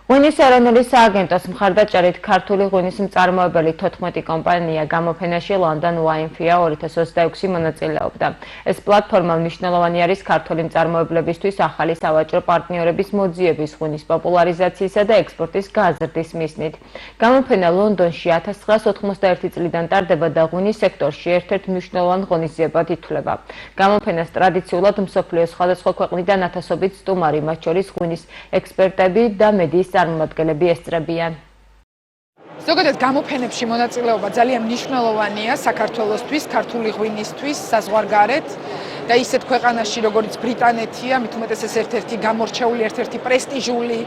ღვინის ეროვნული სააგენტოს მხარდაჭერით ქართული ღვინის მწარმოებელი 14 კომპანია გამოფენაში London Wine Fair 2026 მონაწილეობდა. ეს პლატფორმა მნიშვნელოვანი არის ქართული მწარმოებლებისთვის ახალი სავაჭრო პარტნიორების მოძიების, ღვინის პოპულარიზაციისა და ექსპორტის გაზრდის მიზნით. გამოფენა ლონდონში 1991 წლიდან ტარდება და ღვინის სექტორში ერთ-ერთ მნიშვნელოვან ღონისძიებად ითვლება. გამოფენას ტრადიციულად მსოფლიოს სხვადასხვა ქვეყნიდან ათასობით სტუმარი, მათ შორის ღვინის ექსპერტები და მედიის წარმომადგენლები ესწრებიან. ზოგადად გამოფენებში მონაწილეობა ძალიან მნიშვნელოვანია საქართველოსთვის, ქართული ღვინისთვის, საზღვარგარეთ და ისეთ ქვეყანაში, როგორც ბრიტანეთია, მით უმეტეს ეს ერთ-ერთი გამორჩეული, ერთ-ერთი პრესტიჟული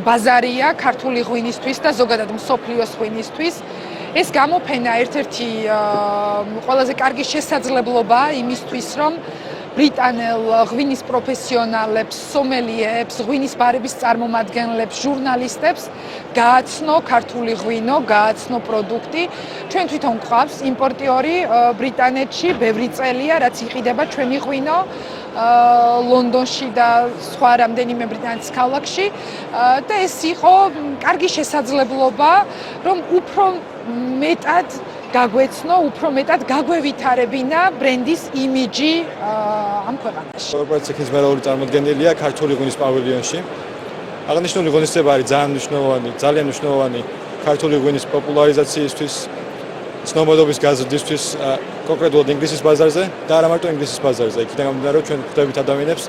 ბაზარია ქართული ღვინისთვის და ზოგადად მსოფლიოს ღვინისთვის. ეს გამოფენა ერთ-ერთი ყველაზე კარგი შესაძლებლობაა იმისთვის, რომ ბრიტანელ ღვინის პროფესიონალებს, სომელიებს, ღვინის ბარების წარმომადგენლებს, ჟურნალისტებს გააცნო ქართული ღვინო, გააცნო პროდუქტი. ჩვენ თვითონ გვყავს იმპორტიორი ბრიტანეთში, ბევრი წელია, რაც იყიდება ჩვენი ღვინო ლონდონში და სხვა რამდენიმე ბრიტანეთის ქალაქში და ეს იყო კარგი შესაძლებლობა, რომ უფრო მეტად გაგვეცნო, უფრო მეტად გაგვევითარებინა ბრენდის იმიჯი ამ ქვეყანაში. კორპორაცია ხიზმერალური წარმოადგენელია ქართული ღვინის პავილიონში. აღნიშნული ღონისძიება არის ძალიან მნიშვნელოვანი ქართული ღვინის პოპულარიზაციისთვის, ცნობადობის გაზრდისთვის, კონკრეტულად ინგლისის ბაზარზე და არა მარტო ინგლისის ბაზარზე. იქიდან გამომდინარე, რომ ჩვენ გვხვდებით ადამიანებს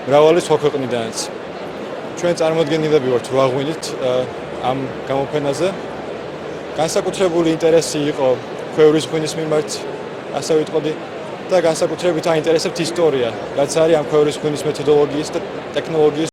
მრავალი სხვა ქვეყნიდანაც. ჩვენ წარმოადგენლები ვართ 8 ღვინით ამ გამოფენაზე. განსაკუთრებული ინტერესი იყო ქვევრის ღვინის მიმართ, ასე ვიტყოდი, და განსაკუთრებით აინტერესებთ ისტორია, რაც არის ამ ქვევრის ღვინის მეთოდოლოგიის და ტექნოლოგიის